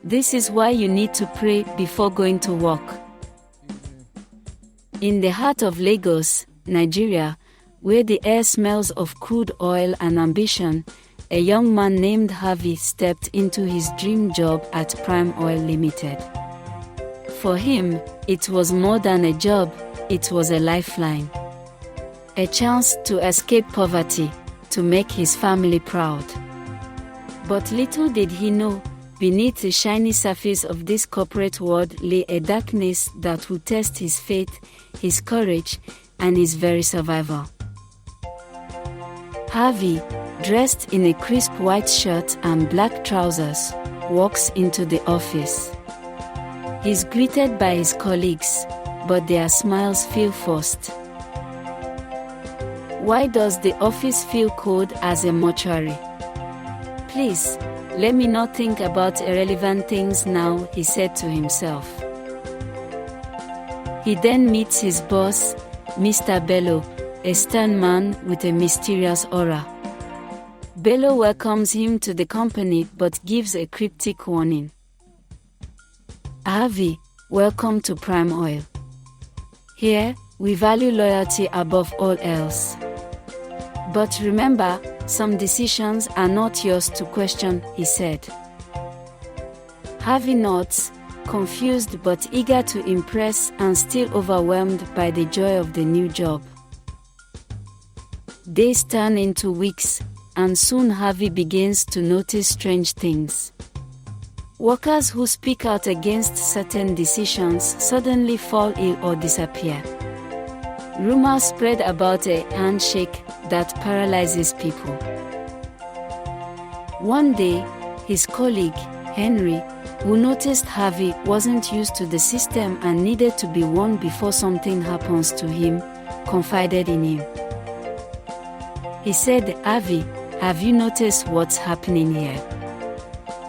This is why you need to pray before going to work. In the heart of Lagos, Nigeria, where the air smells of crude oil and ambition, a young man named Harvey stepped into his dream job at Prime Oil Limited. For him, it was more than a job, it was a lifeline. A chance to escape poverty, to make his family proud. But little did he know, beneath the shiny surface of this corporate world lay a darkness that would test his faith, his courage, and his very survival. Harvey, dressed in a crisp white shirt and black trousers, walks into the office. He's greeted by his colleagues, but their smiles feel forced. Why does the office feel cold as a mortuary? Please, let me not think about irrelevant things now, he said to himself. He then meets his boss, Mr. Bello, a stern man with a mysterious aura. Bello welcomes him to the company but gives a cryptic warning. Harvey, welcome to Prime Oil. Here, we value loyalty above all else. But remember, some decisions are not yours to question, he said. Harvey nods, confused but eager to impress and still overwhelmed by the joy of the new job. Days turn into weeks, and soon Harvey begins to notice strange things. Workers who speak out against certain decisions suddenly fall ill or disappear. Rumors spread about a handshake that paralyzes people. One day, his colleague, Henry, who noticed Harvey wasn't used to the system and needed to be warned before something happens to him, confided in him. He said, Harvey, have you noticed what's happening here?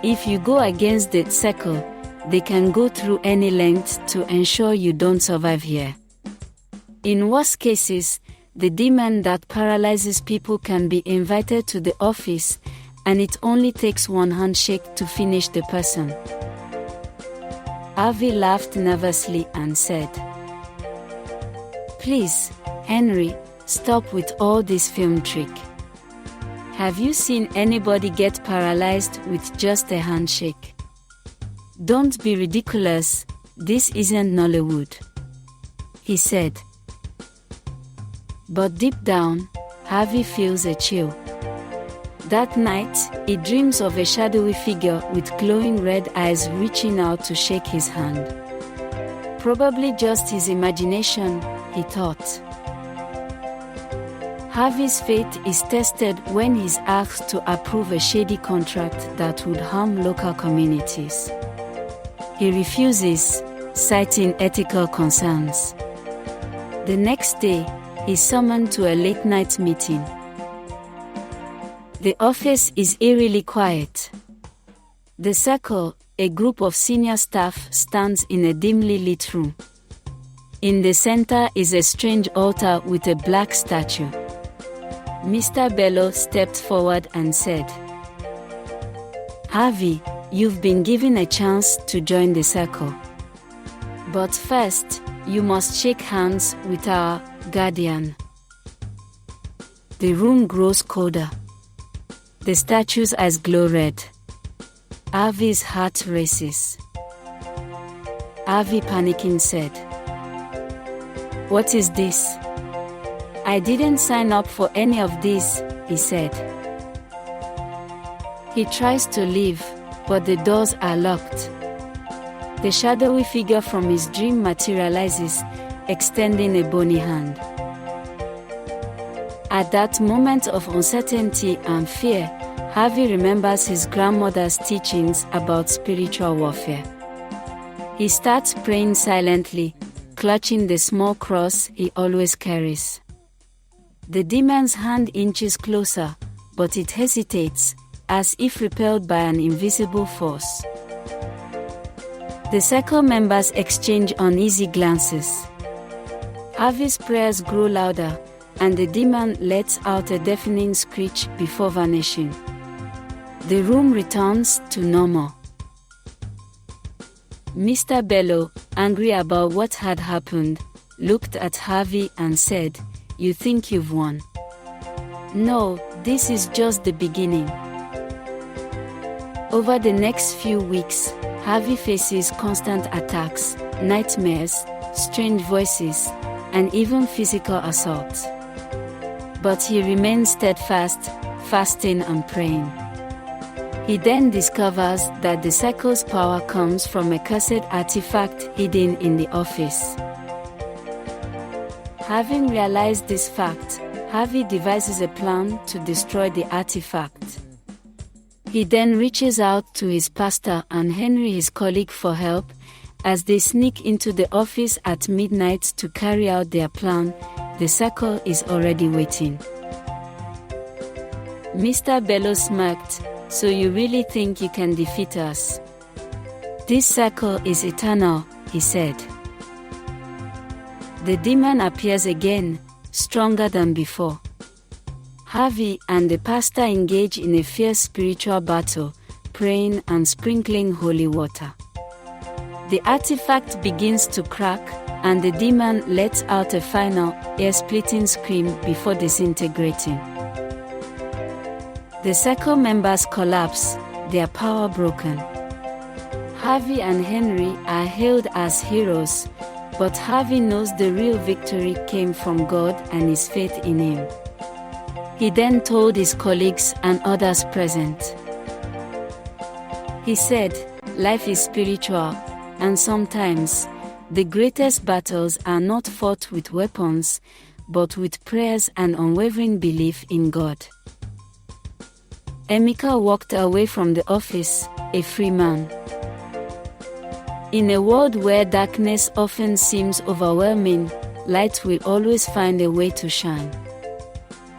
If you go against the circle, they can go through any length to ensure you don't survive here. In worst cases, the demon that paralyzes people can be invited to the office, and it only takes one handshake to finish the person. Harvey laughed nervously and said, Please, Henry, stop with all this film trick. Have you seen anybody get paralyzed with just a handshake? Don't be ridiculous, this isn't Nollywood, he said. But deep down, Harvey feels a chill. That night, he dreams of a shadowy figure with glowing red eyes reaching out to shake his hand. Probably just his imagination, he thought. Harvey's faith is tested when he's asked to approve a shady contract that would harm local communities. He refuses, citing ethical concerns. The next day, he's summoned to a late-night meeting. The office is eerily quiet. The circle, a group of senior staff, stands in a dimly lit room. In the center is a strange altar with a black statue. Mr. Bello stepped forward and said, Harvey, you've been given a chance to join the circle. But first, you must shake hands with our guardian. The room grows colder. The statue's eyes glow red. Harvey's heart races. Harvey, panicking, said, What is this? I didn't sign up for any of this, he said. He tries to leave, but the doors are locked. The shadowy figure from his dream materializes, extending a bony hand. At that moment of uncertainty and fear, Harvey remembers his grandmother's teachings about spiritual warfare. He starts praying silently, clutching the small cross he always carries. The demon's hand inches closer, but it hesitates, as if repelled by an invisible force. The circle members exchange uneasy glances. Harvey's prayers grow louder, and the demon lets out a deafening screech before vanishing. The room returns to normal. Mr. Bello, angry about what had happened, looked at Harvey and said, "You think you've won? No, this is just the beginning." Over the next few weeks, Harvey faces constant attacks, nightmares, strange voices, and even physical assault. But he remains steadfast, fasting and praying. He then discovers that the circle's power comes from a cursed artifact hidden in the office. Having realized this fact, Harvey devises a plan to destroy the artifact. He then reaches out to his pastor and Henry, his colleague, for help. As they sneak into the office at midnight to carry out their plan, the circle is already waiting. Mr. Bello smirked, "So you really think you can defeat us? This circle is eternal," he said. The demon appears again, stronger than before. Harvey and the pastor engage in a fierce spiritual battle, praying and sprinkling holy water. The artifact begins to crack, and the demon lets out a final, ear-splitting scream before disintegrating. The circle members collapse, their power broken. Harvey and Henry are hailed as heroes, but Harvey knows the real victory came from God and his faith in him. He then told his colleagues and others present. He said, "Life is spiritual, and sometimes the greatest battles are not fought with weapons, but with prayers and unwavering belief in God." Emeka walked away from the office, a free man. In a world where darkness often seems overwhelming, light will always find a way to shine.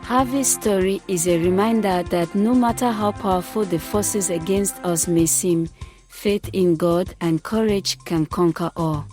Harvey's story is a reminder that no matter how powerful the forces against us may seem, faith in God and courage can conquer all.